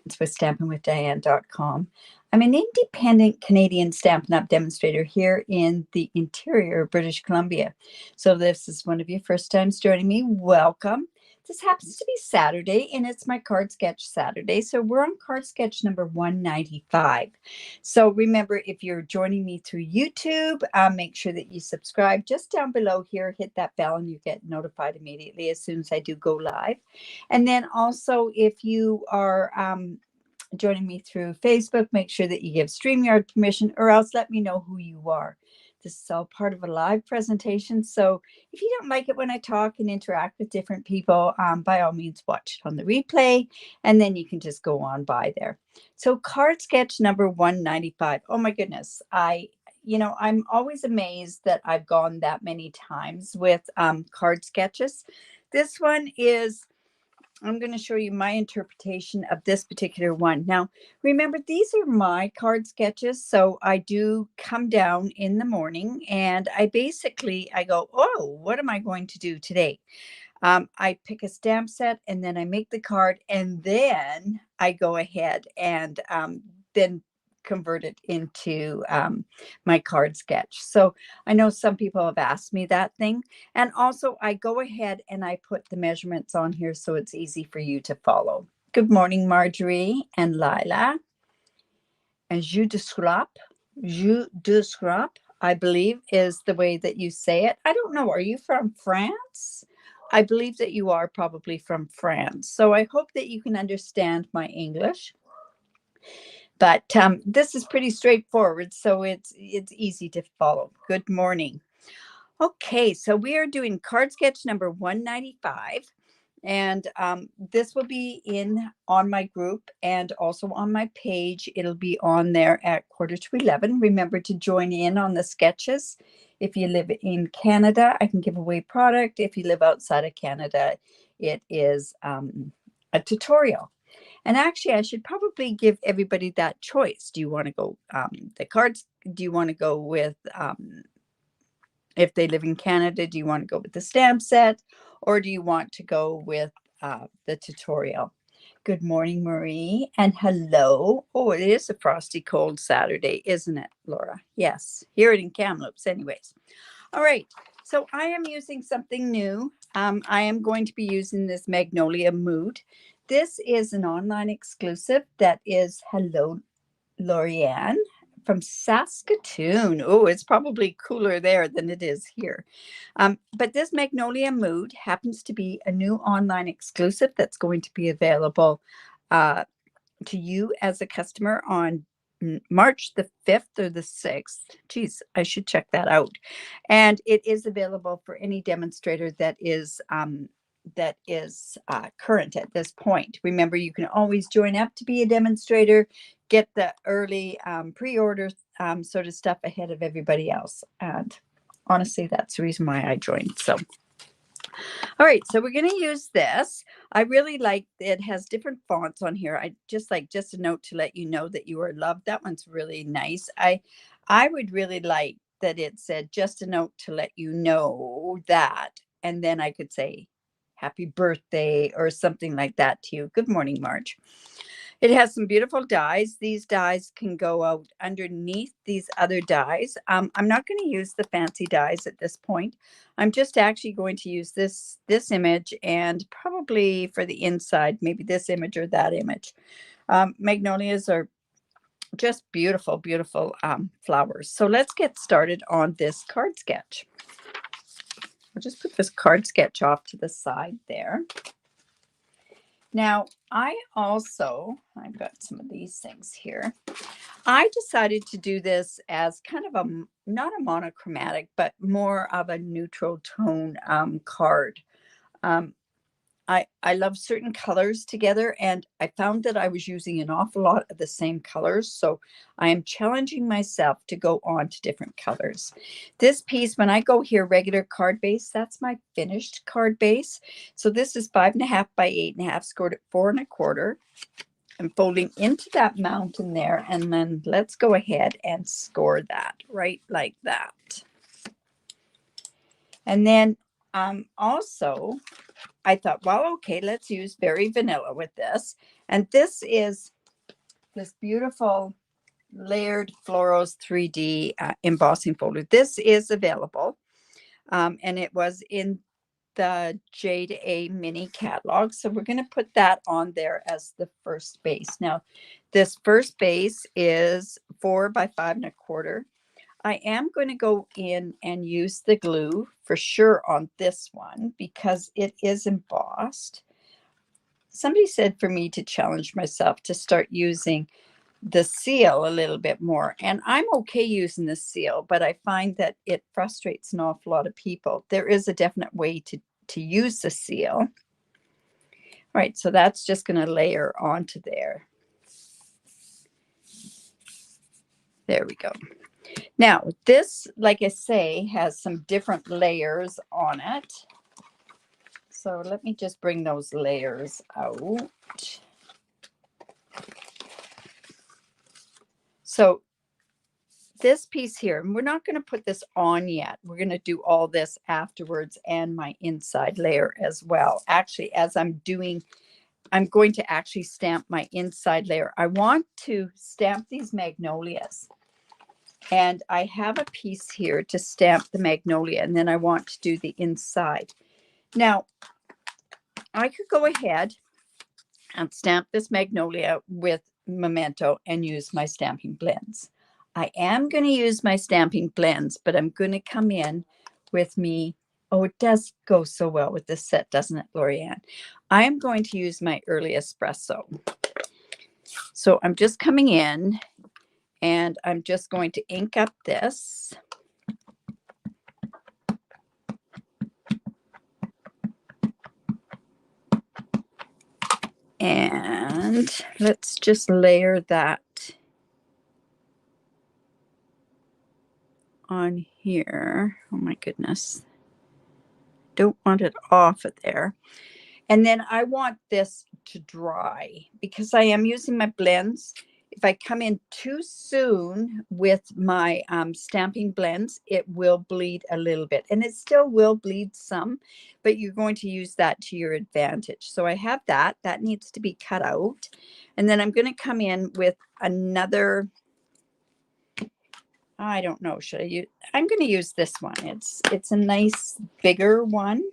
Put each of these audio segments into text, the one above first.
It's with stampinwithdiane.com. I'm an independent Canadian Stampin' Up! Demonstrator here in the interior of British Columbia. So if this is one of your first times joining me, welcome. This happens to be Saturday, and it's my card sketch Saturday. So we're on card sketch number 195. So remember, if you're joining me through YouTube, make sure that you subscribe just down below here. Hit that bell and you get notified immediately as soon as I do go live. And then also, if you are joining me through Facebook, make sure that you give StreamYard permission, or else let me know who you are. This is all part of a live presentation. So if you don't like it when I talk and interact with different people, by all means, watch it on the replay, and then you can just go on by there. So card sketch number 195. Oh my goodness. I'm always amazed that I've gone that many times with card sketches. This one is, I'm going to show you my interpretation of this particular one. Now, remember, these are my card sketches. So I do come down in the morning and I go, oh, what am I going to do today? I pick a stamp set and then I make the card, and then I go ahead and then convert it into my card sketch. So I know some people have asked me that thing. And also I go ahead and I put the measurements on here so it's easy for you to follow. Good morning, Marjorie and Lila. And jus de scrap, I believe is the way that you say it. I don't know. Are you from France? I believe that you are probably from France. So I hope that you can understand my English. But this is pretty straightforward, so it's easy to follow. Good morning. Okay, so we are doing card sketch number 195. And this will be on my group and also on my page. It'll be on there at 10:45. Remember to join in on the sketches. If you live in Canada, I can give away product. If you live outside of Canada, it is a tutorial. And actually, I should probably give everybody that choice. Do you want to go the cards? Do you want to go with, if they live in Canada, do you want to go with the stamp set, or do you want to go with the tutorial? Good morning, Marie, and hello. Oh, it is a frosty cold Saturday, isn't it, Laura? Yes, here it in Kamloops anyways. All right, so I am using something new. I am going to be using this Magnolia Mood. This is an online exclusive that is, hello, Lorianne from Saskatoon. Oh, it's probably cooler there than it is here. But this Magnolia Mood happens to be a new online exclusive that's going to be available to you as a customer on March the 5th or the 6th. Geez, I should check that out. And it is available for any demonstrator that is current at this point. Remember, you can always join up to be a demonstrator, get the early pre-order sort of stuff ahead of everybody else. And honestly, that's the reason why I joined. So, all right, so we're going to use this. I really like it. Has different fonts on here. I just a note to let you know that you are loved. That one's really nice. I would really like that it said just a note to let you know that, and then I could say happy birthday or something like that to you. Good morning, Marge. It has some beautiful dies. These dies can go out underneath these other dies. I'm not going to use the fancy dies at this point. I'm just actually going to use this image, and probably for the inside, maybe this image or that image. Magnolias are just beautiful, beautiful flowers. So let's get started on this card sketch. I'll just put this card sketch off to the side there. Now, I've got some of these things here. I decided to do this as kind of not a monochromatic, but more of a neutral tone card. I love certain colors together, and I found that I was using an awful lot of the same colors. So I am challenging myself to go on to different colors. This piece, when I go here, regular card base, that's my finished card base. So this is 5.5 by 8.5, scored at 4 1/4. I'm folding into that mountain there, and then let's go ahead and score that right like that. And then also, I thought, well, okay, let's use Very Vanilla with this. And this is this beautiful layered florals 3D embossing folder. This is available, and it was in the Jade A mini catalog. So we're going to put that on there as the first base. Now, this first base is 4 by 5.25. I am going to go in and use the glue for sure on this one because it is embossed. Somebody said for me to challenge myself to start using the seal a little bit more, and I'm okay using the seal, but I find that it frustrates an awful lot of people. There is a definite way to use the seal. All right, so that's just going to layer onto there. There we go. Now this, like I say, has some different layers on it, so let me just bring those layers out. So this piece here, and we're not going to put this on yet. We're going to do all this afterwards and my inside layer as well. Actually, as I'm doing, I'm going to actually stamp my inside layer. I want to stamp these magnolias. And I have a piece here to stamp the magnolia, and then I want to do the inside. Now, I could go ahead and stamp this magnolia with Memento and use my stamping blends. I am going to use my stamping blends, but I'm going to come in with me. Oh, it does go so well with this set, doesn't it, Lorianne? I am going to use my early espresso. So I'm just coming in and I'm just going to ink up this. And let's just layer that on here. Oh my goodness. Don't want it off of there. And then I want this to dry because I am using my blends. If I come in too soon with my stamping blends, it will bleed a little bit, and it still will bleed some, but you're going to use that to your advantage. So I have that needs to be cut out. And then I'm going to come in with another, I don't know, should I use, I'm going to use this one. It's a nice bigger one.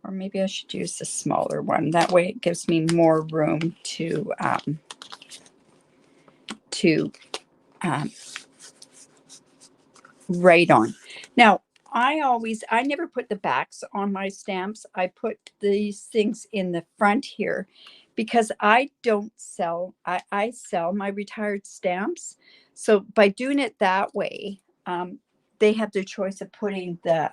Or maybe I should use the smaller one. That way it gives me more room to write on. Now, I never put the backs on my stamps. I put these things in the front here because I don't sell, I sell my retired stamps. So by doing it that way, they have their choice of putting the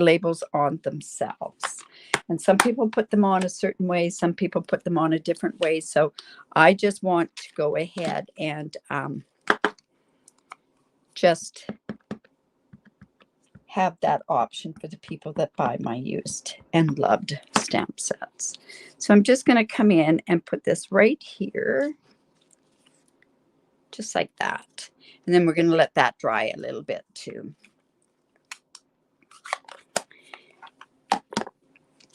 labels on themselves. And some people put them on a certain way. Some people put them on a different way. So I just want to go ahead and just have that option for the people that buy my used and loved stamp sets. So I'm just going to come in and put this right here, just like that. And then we're going to let that dry a little bit too.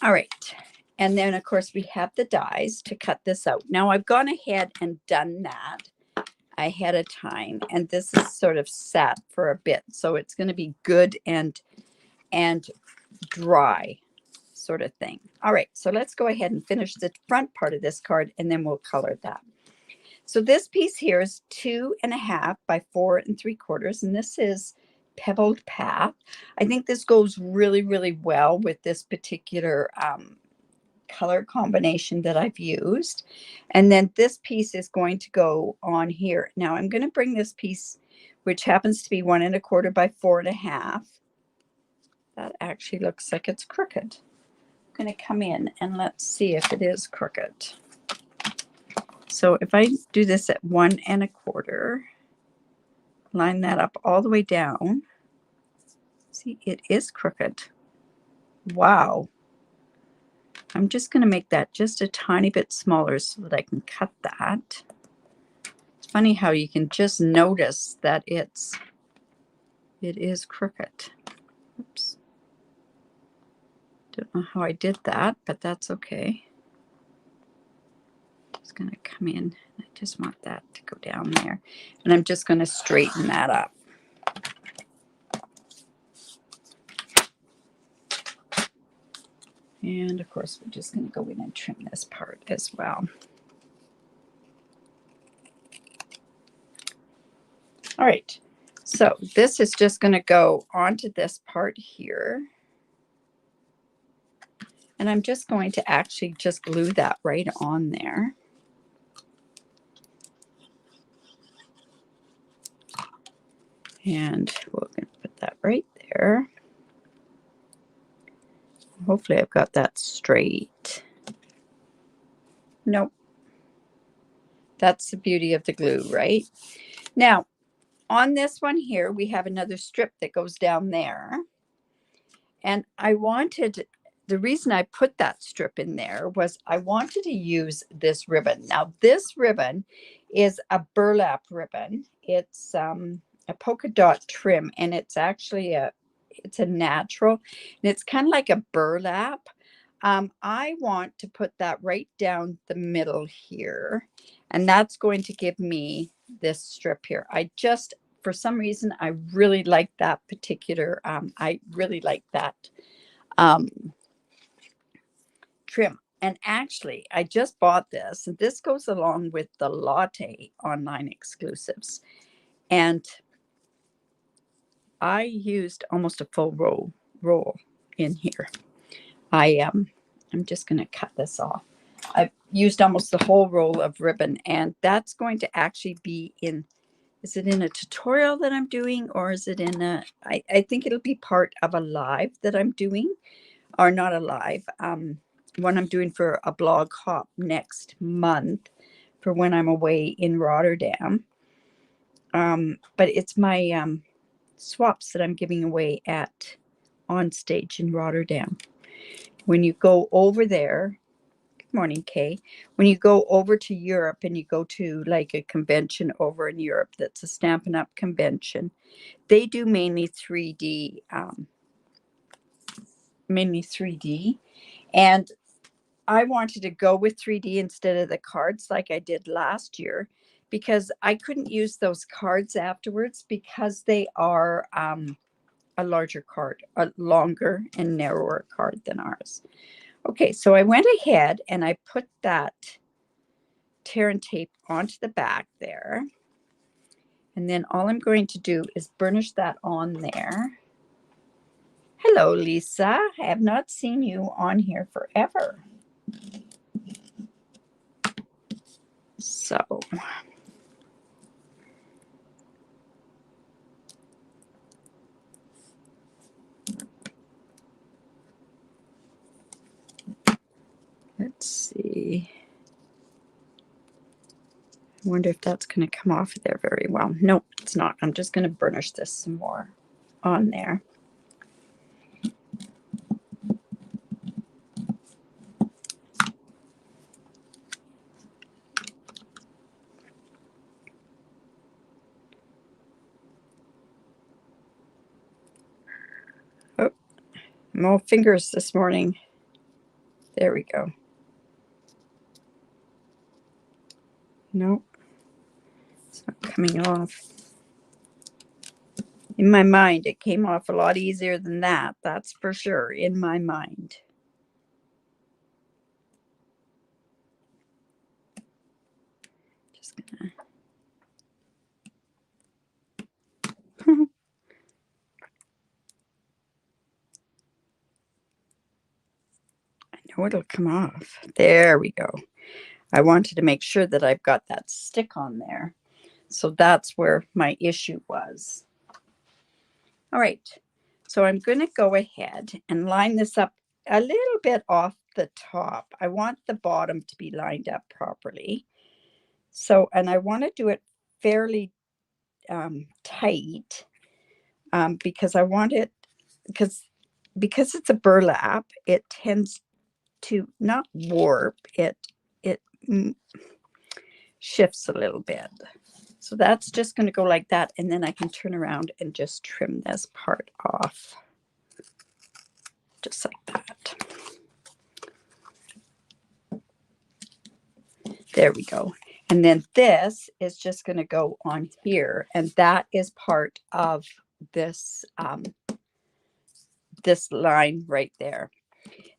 All right. And then, of course, we have the dies to cut this out. Now, I've gone ahead and done that ahead of time, and this is sort of sat for a bit. So it's going to be good and dry sort of thing. All right. So let's go ahead and finish the front part of this card, and then we'll color that. So this piece here is 2.5 by 4 3/4, and this is Pebbled Path. I think this goes really, really well with this particular color combination that I've used. And then this piece is going to go on here. Now I'm going to bring this piece, which happens to be 1 1/4 by 4.5. That actually looks like it's crooked. I'm going to come in and let's see if it is crooked. So if I do this at 1 1/4, line that up all the way down. See, it is crooked. Wow. I'm just going to make that just a tiny bit smaller so that I can cut that. It's funny how you can just notice that it is crooked. Oops. Don't know how I did that, but that's okay. Just going to come in. I just want that to go down there. And I'm just going to straighten that up. And of course, we're just going to go in and trim this part as well. All right, so this is just going to go onto this part here. And I'm just going to actually just glue that right on there. And we're going to put that right there. Hopefully I've got that straight. Nope. That's the beauty of the glue, right? Now, on this one here, we have another strip that goes down there. And I wanted, the reason I put that strip in there was I wanted to use this ribbon. Now, this ribbon is a burlap ribbon. It's a polka dot trim, and it's actually it's a natural, and it's kind of like a burlap. I want to put that right down the middle here, and that's going to give me this strip here. I just, for some reason, I really like that particular, I really like that trim. And actually, I just bought this, and this goes along with the Latte online exclusives. And I used almost a full roll in here. I'm just going to cut this off. I've used almost the whole roll of ribbon, and that's going to actually be in, is it in a tutorial that I'm doing, or is it in a, I think it'll be part of a live that I'm doing, or not a live, one I'm doing for a blog hop next month for when I'm away in Rotterdam. But it's my swaps that I'm giving away at on stage in Rotterdam. When you go over there, good morning, Kay. When you go over to Europe and you go to like a convention over in Europe that's a Stampin' Up convention, they do mainly 3D, and I wanted to go with 3D instead of the cards like I did last year, because I couldn't use those cards afterwards because they are a larger card, a longer and narrower card than ours. Okay, so I went ahead and I put that tear and tape onto the back there. And then all I'm going to do is burnish that on there. Hello, Lisa. I have not seen you on here forever. So let's see. I wonder if that's going to come off there very well. Nope, it's not. I'm just going to burnish this some more on there. Oh, more fingers this morning. There we go. Nope, it's not coming off. In my mind, it came off a lot easier than that. That's for sure, in my mind. Just gonna. I know it'll come off. There we go. I wanted to make sure that I've got that stick on there. So that's where my issue was. All right, so I'm going to go ahead and line this up a little bit off the top. I want the bottom to be lined up properly. So, and I want to do it fairly tight because I want it, because it's a burlap, it tends to not warp, it shifts a little bit. So that's just going to go like that, and then I can turn around and just trim this part off. Just like that. There we go. And then this is just going to go on here. And that is part of this, this line right there.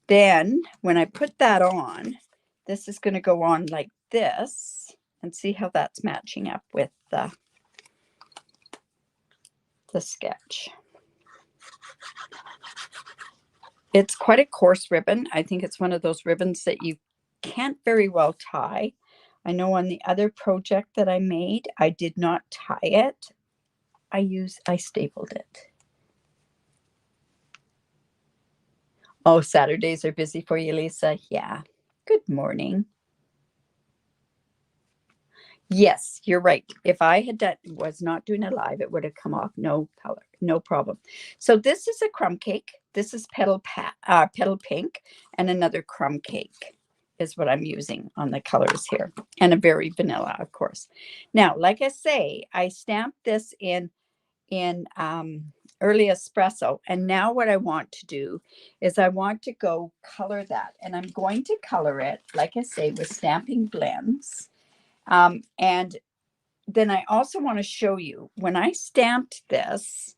Then when I put that on, this is going to go on like this, and see how that's matching up with the sketch. It's quite a coarse ribbon. I think it's one of those ribbons that you can't very well tie. I know on the other project that I made, I did not tie it. I stapled it. Oh, Saturdays are busy for you, Lisa. Yeah. Good morning. Yes, you're right. If I had was not doing it live, it would have come off no color, no problem. So this is a crumb cake. This is petal pink, and another crumb cake is what I'm using on the colors here, and a very vanilla, of course. Now, like I say, I stamped this in early espresso, and now what I want to do is I want to go color that, and I'm going to color it, like I say, with Stamping Blends. And then I also want to show you when I stamped this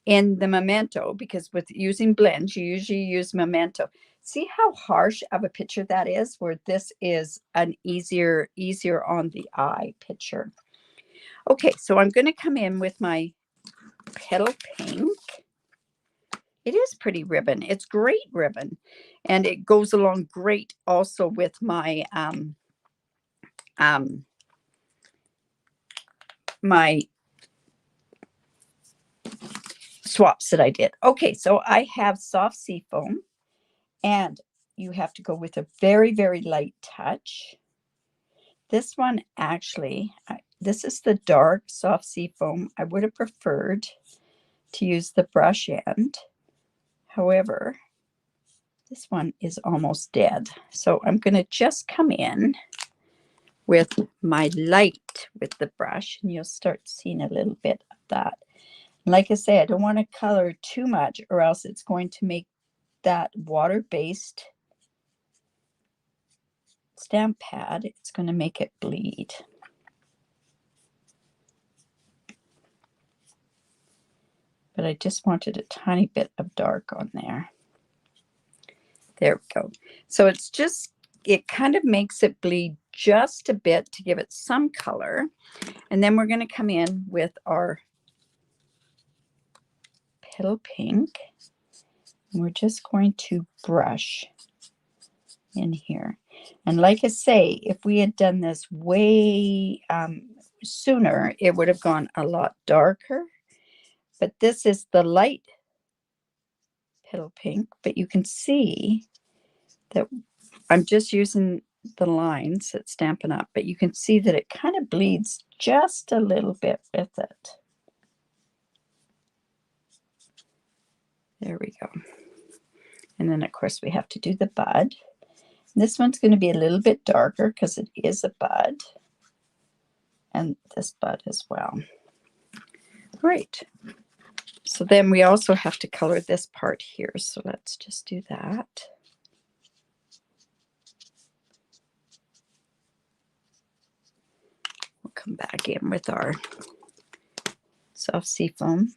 in the Memento, because with using blends, you usually use Memento. See how harsh of a picture that is, where this is an easier on the eye picture. Okay, so I'm going to come in with my Petal Pink. It is pretty ribbon. It's great ribbon. And it goes along great also with my my swaps that I did. Okay, so I have soft sea foam, and you have to go with a very, very light touch. This one actually, this is the dark soft sea foam. I would have preferred to use the brush end. However, this one is almost dead. So I'm going to just come in with my light with the brush, and you'll start seeing a little bit of that. Like I say, I don't want to color too much, or else it's going to make that water-based stamp pad, it's going to make it bleed. But I just wanted a tiny bit of dark on there. There we go. So it's just, it kind of makes it bleed just a bit to give it some color. And then we're going to come in with our Petal Pink. And we're just going to brush in here. And like I say, if we had done this way sooner, it would have gone a lot darker. But this is the light Petal Pink, but you can see that I'm just using the lines at Stampin' Up, but you can see that it kind of bleeds just a little bit with it. There we go. And then, of course, we have to do the bud. This one's going to be a little bit darker because it is a bud. And this bud as well. Great. So then we also have to color this part here. So let's just do that. We'll come back in with our soft sea foam.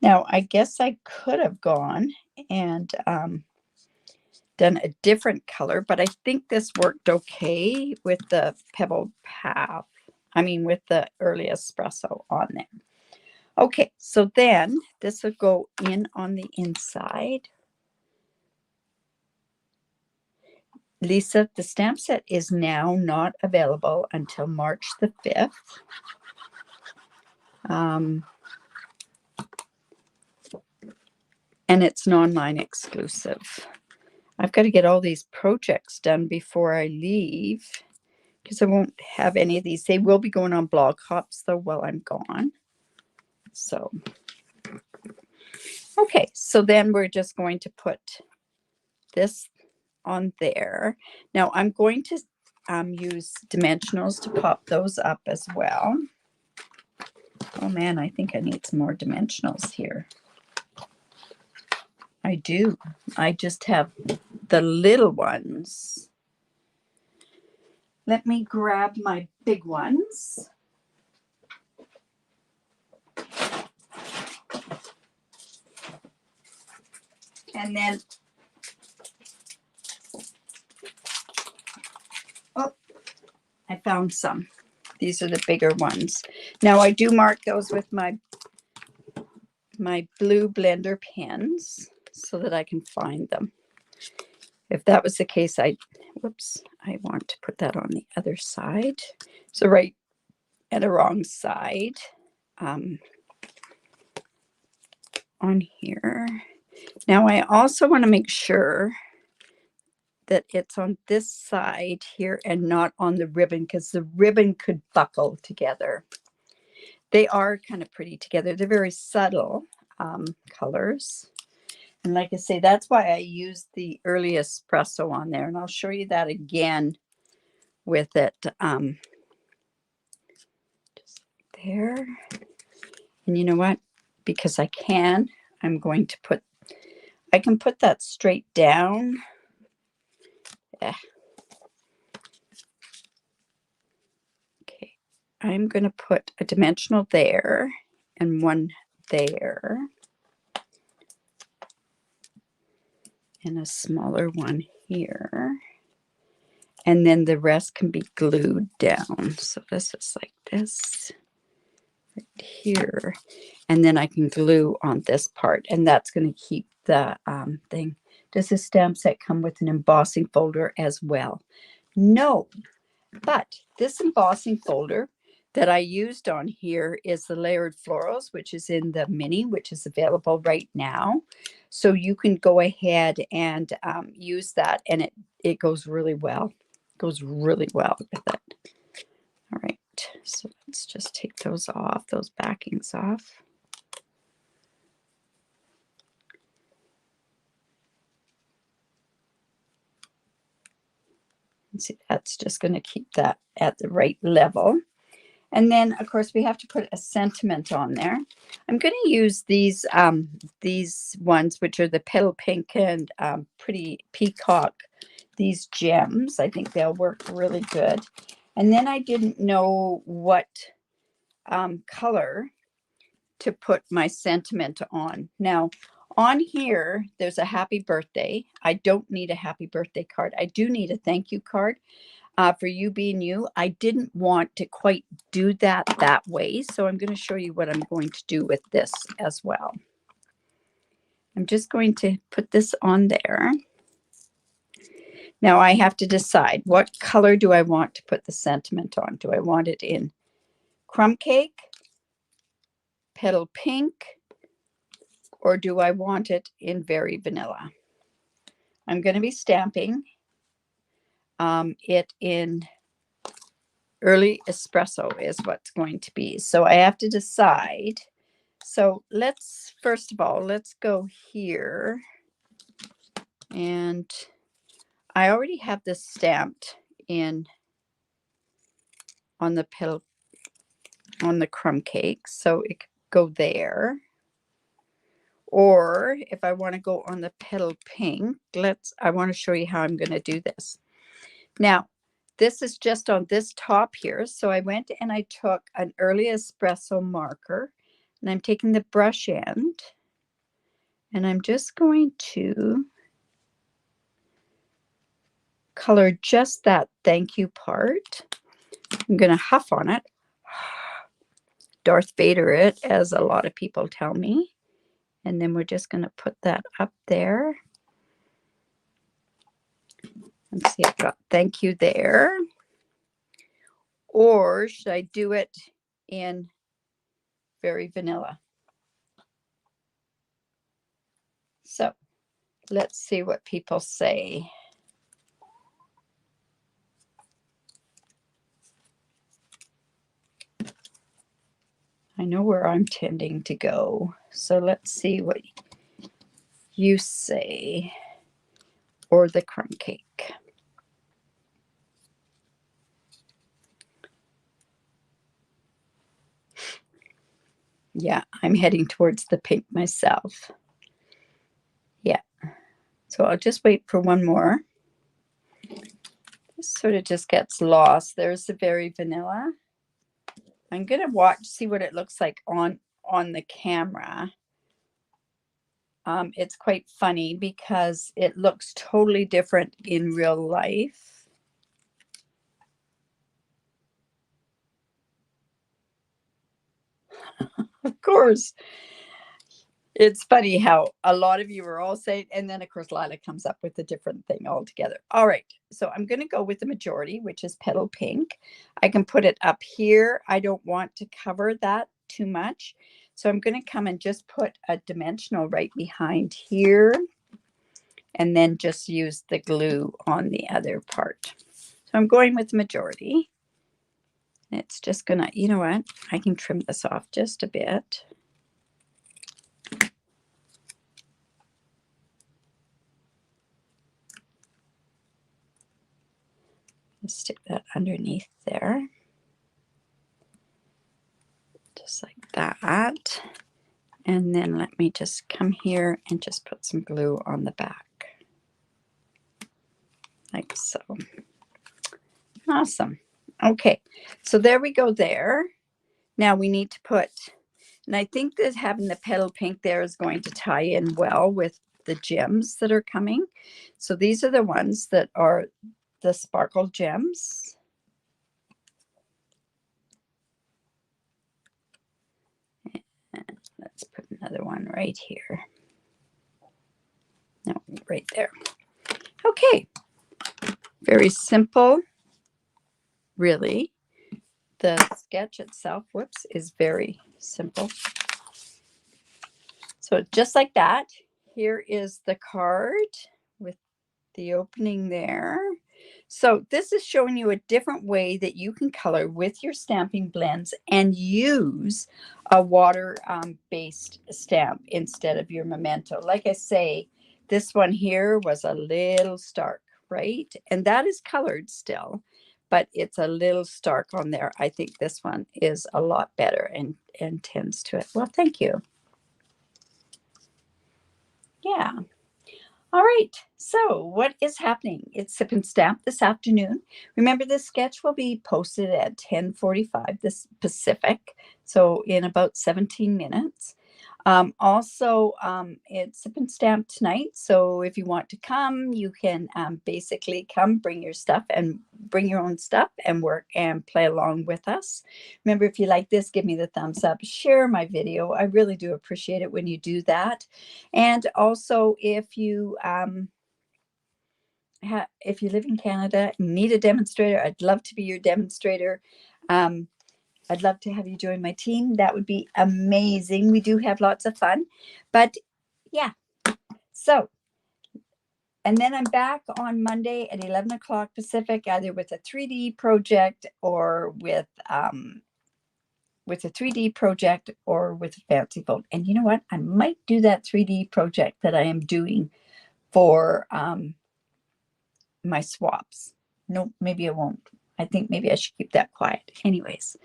Now, I guess I could have gone and done a different color, but I think this worked okay with the Pebble Path. I mean, with the early espresso on there. Okay, so then this will go in on the inside. Lisa, the stamp set is now not available until March the 5th. And it's an online exclusive. I've got to get all these projects done before I leave, because I won't have any of these. They will be going on blog hops, though, while I'm gone. So, okay, so then we're just going to put this on there. Now, I'm going to use dimensionals to pop those up as well. Oh, man, I think I need some more dimensionals here. I do. I just have the little ones. Let me grab my big ones. And then, oh, I found some. These are the bigger ones. Now I do mark those with my blue blender pens so that I can find them. If that was the case, I want to put that on the other side. So right at a wrong side on here. Now I also want to make sure that it's on this side here and not on the ribbon, because the ribbon could buckle together. They are kind of pretty together. They're very subtle colors. And like I say, that's why I used the early espresso on there. And I'll show you that again with it just there. And you know what? Because I can, I'm going to put, I can put that straight down. Okay, I'm going to put a dimensional there and one there. And a smaller one here. And then the rest can be glued down. So this is like this right here. And then I can glue on this part. And that's going to keep the thing. Does the stamp set come with an embossing folder as well? No. But this embossing folder that I used on here is the Layered Florals, which is in the mini, which is available right now. So you can go ahead and use that, and it goes really well. It goes really well with it. All right, so let's just take those off, those backings off. And see, that's just going to keep that at the right level. And then, of course, we have to put a sentiment on there. I'm going to use these ones, which are the Petal Pink and Pretty Peacock, these gems. I think they'll work really good. And then I didn't know what color to put my sentiment on. Now, on here, there's a happy birthday. I don't need a happy birthday card. I do need a thank you card. For you being you. I didn't want to quite do that way, so I'm going to show you what I'm going to do with this as well. I'm just going to put this on there. Now I have to decide, what color do I want to put the sentiment on? Do I want it in Crumb Cake, Petal Pink, or do I want it in Very Vanilla? I'm going to be stamping it in Early Espresso is what's going to be. So I have to decide. So let's, first of all, let's go here. And I already have this stamped in on the petal, on the crumb cake. So it could go there. Or if I want to go on the Petal Pink, I want to show you how I'm going to do this. Now, this is just on this top here. So I went and I took an Early Espresso marker, and I'm taking the brush end, and I'm just going to color just that thank you part. I'm going to huff on it. Darth Vader it, as a lot of people tell me. And then we're just going to put that up there. Let's see, I've got thank you there. Or should I do it in Very Vanilla? So let's see what people say. I know where I'm tending to go. So let's see what you say. Or the crumb cake. Yeah, I'm heading towards the pink myself. Yeah. So I'll just wait for one more. This sort of just gets lost. There's the very vanilla. I'm going to see what it looks like on the camera. It's quite funny because it looks totally different in real life. Of course. It's funny how a lot of you are all saying, and then of course Lila comes up with a different thing altogether. All right, so I'm going to go with the majority, which is petal pink. I can put it up here. I don't want to cover that too much. So I'm going to come and just put a dimensional right behind here, and then just use the glue on the other part. So I'm going with the majority. It's just gonna, you know what? I can trim this off just a bit. Stick that underneath there. Just like that. And then let me just come here and just put some glue on the back. Like so. Awesome. Okay, so there we go there. Now we need to put, and I think that having the petal pink there is going to tie in well with the gems that are coming. So these are the ones that are the sparkle gems. And let's put another one right here. No, right there. Okay. Very simple, really. The sketch itself, whoops, is very simple. So just like that, here is the card with the opening there. So this is showing you a different way that you can color with your stamping blends and use a water based stamp instead of your memento. Like I say, this one here was a little stark, right? And that is colored still, but it's a little stark on there. I think this one is a lot better and tends to it. Well, thank you. Yeah. All right, so what is happening? It's Sip and Stamp this afternoon. Remember, this sketch will be posted at 10:45 this Pacific, so in about 17 minutes. Also, it's Sip and Stamp tonight, so if you want to come, you can basically come, bring your stuff and bring your own stuff and work and play along with us. Remember, if you like this, give me the thumbs up, share my video. I really do appreciate it when you do that. And also, if you live in Canada and need a demonstrator, I'd love to be your demonstrator. I'd love to have you join my team. That would be amazing. We do have lots of fun. But yeah, so, and then I'm back on Monday at 11 o'clock Pacific, either with a 3D project or with a 3D project or with a fancy vote. And you know what? I might do that 3D project that I am doing for my swaps. No, maybe I won't. I think maybe I should keep that quiet. Anyways,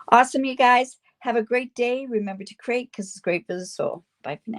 awesome, you guys. Have a great day. Remember to create because it's great for the soul. Bye for now.